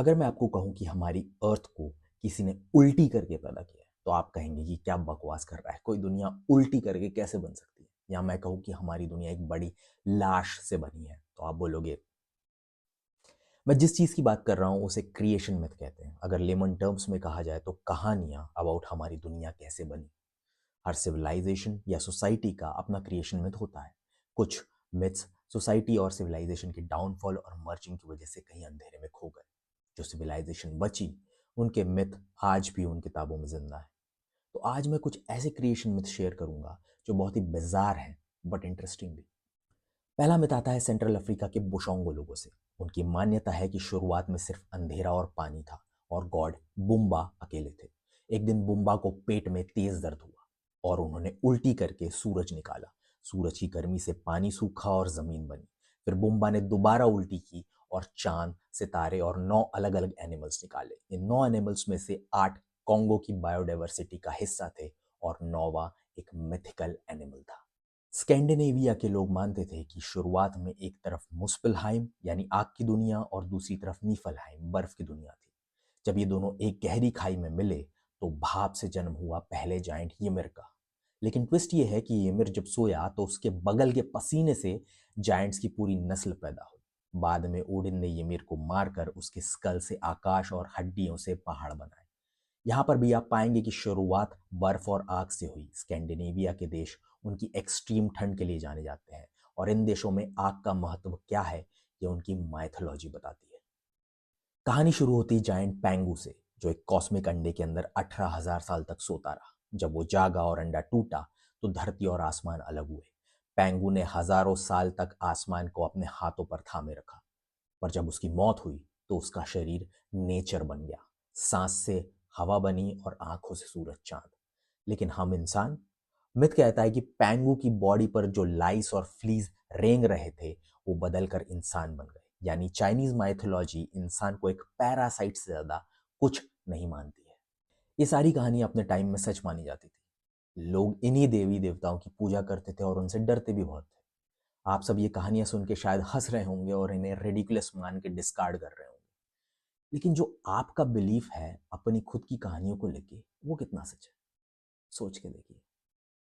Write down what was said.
अगर मैं आपको कहूँ कि हमारी अर्थ को किसी ने उल्टी करके पैदा किया है, तो आप कहेंगे कि क्या बकवास कर रहा है, कोई दुनिया उल्टी करके कैसे बन सकती है। या मैं कहूँ कि हमारी दुनिया एक बड़ी लाश से बनी है, तो आप बोलोगे। मैं जिस चीज़ की बात कर रहा हूँ उसे क्रिएशन मिथ कहते हैं। अगर लेमन टर्म्स में कहा जाए तो कहानियाँ अबाउट हमारी दुनिया कैसे बनी। हर सिविलाइजेशन या सोसाइटी का अपना क्रिएशन मिथ होता है। कुछ मिथ्स सोसाइटी और सिविलाइजेशन के डाउनफॉल और मर्जिंग की वजह से कहीं अंधेरे में खो गए। जो सिविलाइजेशन बची, उनके मिथ आज भी उन किताबों में जिंदा है। तो आज मैं कुछ ऐसे क्रिएशन मिथ शेयर करूंगा जो बहुत ही बिजार हैं बट इंटरेस्टिंग भी। पहला मिथ आता है सेंट्रल अफ्रीका के बुशोंगो लोगों से। उनकी मान्यता है कि शुरुआत में सिर्फ अंधेरा और पानी था और गॉड बुम्बा अकेले थे। एक दिन बुम्बा को पेट में तेज दर्द हुआ और उन्होंने उल्टी करके सूरज निकाला। सूरज की गर्मी से पानी सूखा और जमीन बनी। फिर बुम्बा ने दोबारा उल्टी की और चांद, सितारे और 9 अलग अलग एनिमल्स निकाले। इन 9 एनिमल्स में से 8 कॉन्गो की बायोडाइवर्सिटी का हिस्सा थे और 9वां एक मिथिकल एनिमल था। स्कैंडिनेविया के लोग मानते थे कि शुरुआत में एक तरफ मुस्पलहाइम यानी आग की दुनिया और दूसरी तरफ नीफलहाइम बर्फ की दुनिया थी। जब ये दोनों एक गहरी खाई में मिले तो भाप से जन्म हुआ पहले जाइंट ymir का। लेकिन ट्विस्ट ये है कि ymir जब सोया तो उसके बगल के पसीने से जायंट्स की पूरी नस्ल पैदा हुई। बाद में ओडिन ने ymir को मारकर उसके स्कल से आकाश और हड्डियों से पहाड़ बनाए। यहाँ पर भी आप पाएंगे कि शुरुआत बर्फ और आग से हुई। स्कैंडिनेविया के देश उनकी एक्सट्रीम ठंड के लिए जाने जाते हैं और इन देशों में आग का महत्व क्या है ये उनकी माइथोलॉजी बताती है। कहानी शुरू होती जायंट पैंगू से, जो एक कॉस्मिक अंडे के अंदर 18,000 साल तक सोता रहा। जब वो जागा और अंडा टूटा तो धरती और आसमान अलग हुए। पैंगू ने हजारों साल तक आसमान को अपने हाथों पर थामे रखा, पर जब उसकी मौत हुई तो उसका शरीर नेचर बन गया। सांस से हवा बनी और आंखों से सूरज चांद। लेकिन हम इंसान, मिथ कहता है कि पैंगू की बॉडी पर जो लाइस और फ्लीज रेंग रहे थे वो बदल कर इंसान बन गए। यानी चाइनीज माइथोलॉजी इंसान को एक पैरासाइट से ज्यादा कुछ नहीं मानती है। ये सारी कहानी अपने टाइम में सच मानी जाती थी। लोग इन्हीं देवी देवताओं की पूजा करते थे और उनसे डरते भी बहुत थे। आप सब ये कहानियां सुन के शायद हंस रहे होंगे और इन्हें रेडिकुलस मान के डिस्कार्ड कर रहे होंगे। लेकिन जो आपका बिलीफ है अपनी खुद की कहानियों को लेके, वो कितना सच है, सोच के देखिए।